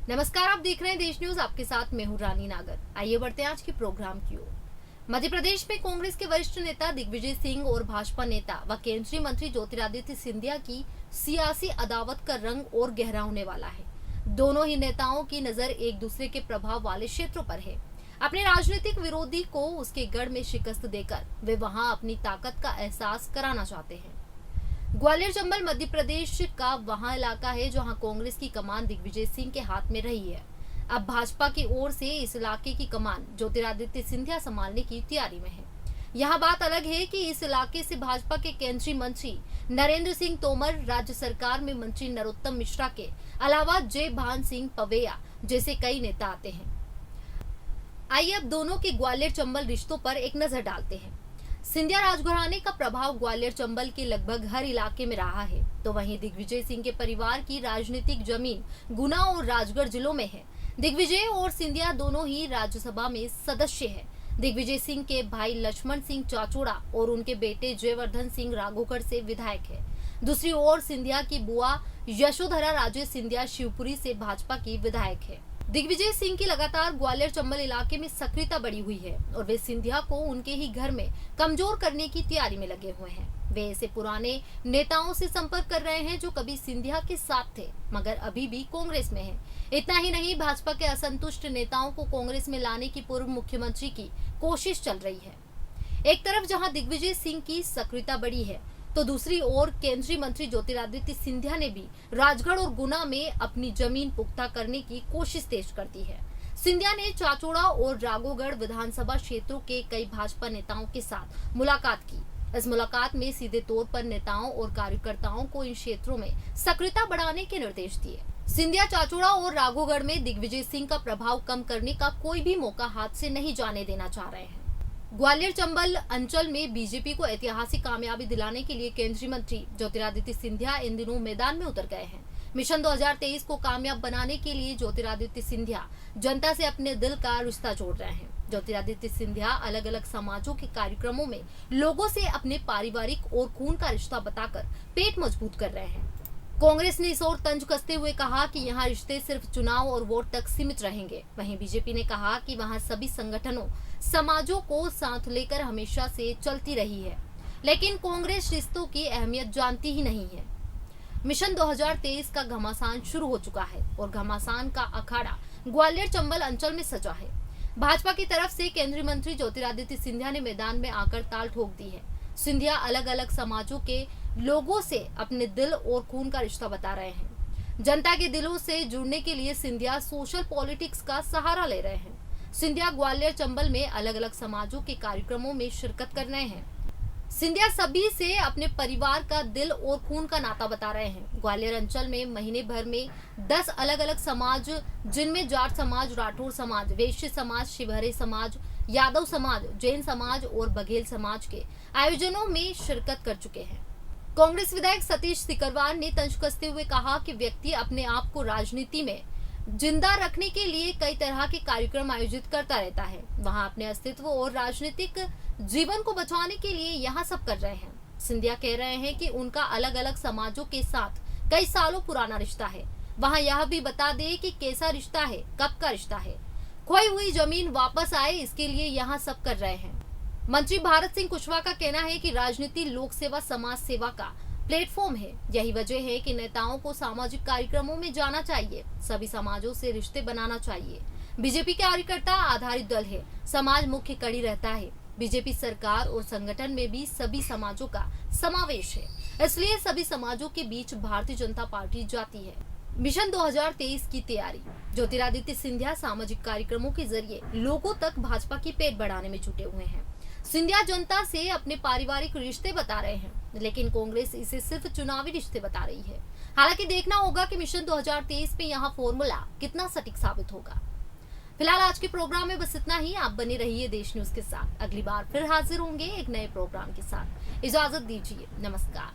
नमस्कार, आप देख रहे हैं देश न्यूज। आपके साथ मैं हूं रानी नागर। आइए बढ़ते हैं आज के प्रोग्राम की ओर। मध्य प्रदेश में कांग्रेस के वरिष्ठ नेता दिग्विजय सिंह और भाजपा नेता व केंद्रीय मंत्री ज्योतिरादित्य सिंधिया की सियासी अदावत का रंग और गहरा होने वाला है। दोनों ही नेताओं की नजर एक दूसरे के प्रभाव वाले क्षेत्रों पर है। अपने राजनीतिक विरोधी को उसके गढ़ में शिकस्त देकर वे वहां अपनी ताकत का एहसास कराना चाहते हैं। ग्वालियर चंबल मध्य प्रदेश का वहां इलाका है जहां कांग्रेस की कमान दिग्विजय सिंह के हाथ में रही है। अब भाजपा की ओर से इस इलाके की कमान ज्योतिरादित्य सिंधिया संभालने की तैयारी में है। यहाँ बात अलग है कि इस इलाके से भाजपा के केंद्रीय मंत्री नरेंद्र सिंह तोमर, राज्य सरकार में मंत्री नरोत्तम मिश्रा के अलावा जय भान सिंह पवेया जैसे कई नेता आते हैं। आइए अब दोनों के ग्वालियर चंबल रिश्तों पर एक नजर डालते हैं। सिंधिया राजघराने का प्रभाव ग्वालियर चंबल के लगभग हर इलाके में रहा है, तो वहीं दिग्विजय सिंह के परिवार की राजनीतिक जमीन गुना और राजगढ़ जिलों में है। दिग्विजय और सिंधिया दोनों ही राज्यसभा में सदस्य हैं। दिग्विजय सिंह के भाई लक्ष्मण सिंह चाचोड़ा और उनके बेटे जयवर्धन सिंह राघोगढ़ से विधायक है। दूसरी ओर सिंधिया की बुआ यशोधरा राजे सिंधिया शिवपुरी से भाजपा की विधायक है। दिग्विजय सिंह की लगातार ग्वालियर चंबल इलाके में सक्रियता बढ़ी हुई है और वे सिंधिया को उनके ही घर में कमजोर करने की तैयारी में लगे हुए हैं। वे ऐसे पुराने नेताओं से संपर्क कर रहे हैं जो कभी सिंधिया के साथ थे मगर अभी भी कांग्रेस में हैं। इतना ही नहीं, भाजपा के असंतुष्ट नेताओं को कांग्रेस में लाने की पूर्व मुख्यमंत्री की कोशिश चल रही है। एक तरफ जहां दिग्विजय सिंह की सक्रियता बढ़ी है तो दूसरी ओर केंद्रीय मंत्री ज्योतिरादित्य सिंधिया ने भी राजगढ़ और गुना में अपनी जमीन पुख्ता करने की कोशिश तेज कर दी है। सिंधिया ने चाचोड़ा और राघोगढ़ विधानसभा क्षेत्रों के कई भाजपा नेताओं के साथ मुलाकात की। इस मुलाकात में सीधे तौर पर नेताओं और कार्यकर्ताओं को इन क्षेत्रों में सक्रियता बढ़ाने के निर्देश दिए। सिंधिया चाचोड़ा और राघोगढ़ में दिग्विजय सिंह का प्रभाव कम करने का कोई भी मौका हाथ से नहीं जाने देना चाह रहे हैं। ग्वालियर चंबल अंचल में बीजेपी को ऐतिहासिक कामयाबी दिलाने के लिए केंद्रीय मंत्री ज्योतिरादित्य सिंधिया इन दिनों मैदान में उतर गए हैं। मिशन 2023 को कामयाब बनाने के लिए ज्योतिरादित्य सिंधिया जनता से अपने दिल का रिश्ता जोड़ रहे हैं। ज्योतिरादित्य सिंधिया अलग अलग समाजों के कार्यक्रमों में लोगों से अपने पारिवारिक और खून का रिश्ता बताकर पेट मजबूत कर रहे हैं। कांग्रेस ने इस ओर तंज कसते हुए कहा कि यहाँ रिश्ते सिर्फ चुनाव और वोट तक सीमित रहेंगे। वहीं बीजेपी ने कहा कि वहाँ सभी संगठनों समाजों को साथ लेकर हमेशा से चलती रही है, लेकिन कांग्रेस रिश्तों की अहमियत जानती ही नहीं है। मिशन 2023 का घमासान शुरू हो चुका है और घमासान का अखाड़ा ग्वालियर चंबल अंचल में सजा है। भाजपा की तरफ से केंद्रीय मंत्री ज्योतिरादित्य सिंधिया ने मैदान में आकर ताल ठोक दी है। सिंधिया अलग अलग समाजों के लोगों से अपने दिल और खून का रिश्ता बता रहे हैं। जनता के दिलों से जुड़ने के लिए सिंधिया सोशल पॉलिटिक्स का सहारा ले रहे हैं। सिंधिया ग्वालियर चंबल में अलग अलग समाजों के कार्यक्रमों में शिरकत कर रहे हैं। सिंधिया सभी से अपने परिवार का दिल और खून का नाता बता रहे हैं। ग्वालियर अंचल में महीने भर में 10 अलग अलग समाज, जिनमें जाट समाज, राठौर समाज, वैश्य समाज, शिवहरे समाज, यादव समाज, जैन समाज और बघेल समाज के आयोजनों में शिरकत कर चुके हैं। कांग्रेस विधायक सतीश सिकरवार ने तंज कसते हुए कहा कि व्यक्ति अपने आप को राजनीति में जिंदा रखने के लिए कई तरह के कार्यक्रम आयोजित करता रहता है। वहां अपने अस्तित्व और राजनीतिक जीवन को बचाने के लिए यहाँ सब कर रहे हैं। सिंधिया कह रहे हैं कि उनका अलग अलग समाजों के साथ कई सालों पुराना रिश्ता है। वहां यह भी बता दे कि कैसा रिश्ता है, कब का रिश्ता है। खोई हुई जमीन वापस आए, इसके लिए यहाँ सब कर रहे हैं। मंत्री भारत सिंह कुशवाहा का कहना है कि राजनीति लोक सेवा, समाज सेवा का प्लेटफॉर्म है। यही वजह है कि नेताओं को सामाजिक कार्यक्रमों में जाना चाहिए, सभी समाजों से रिश्ते बनाना चाहिए। बीजेपी के कार्यकर्ता आधारित दल है, समाज मुख्य कड़ी रहता है। बीजेपी सरकार और संगठन में भी सभी समाजों का समावेश है, इसलिए सभी समाजों के बीच भारतीय जनता पार्टी जाती है। मिशन 2023 की तैयारी। ज्योतिरादित्य सिंधिया सामाजिक कार्यक्रमों के जरिए लोगों तक भाजपा की पेट बढ़ाने में जुटे हुए हैं। सिंधिया जनता से अपने पारिवारिक रिश्ते बता रहे हैं, लेकिन कांग्रेस इसे सिर्फ चुनावी रिश्ते बता रही है। हालांकि देखना होगा कि मिशन 2023 में यहाँ फॉर्मूला कितना सटीक साबित होगा। फिलहाल आज के प्रोग्राम में बस इतना ही। आप बने रहिए देश न्यूज के साथ। अगली बार फिर हाजिर होंगे एक नए प्रोग्राम के साथ। इजाजत दीजिए, नमस्कार।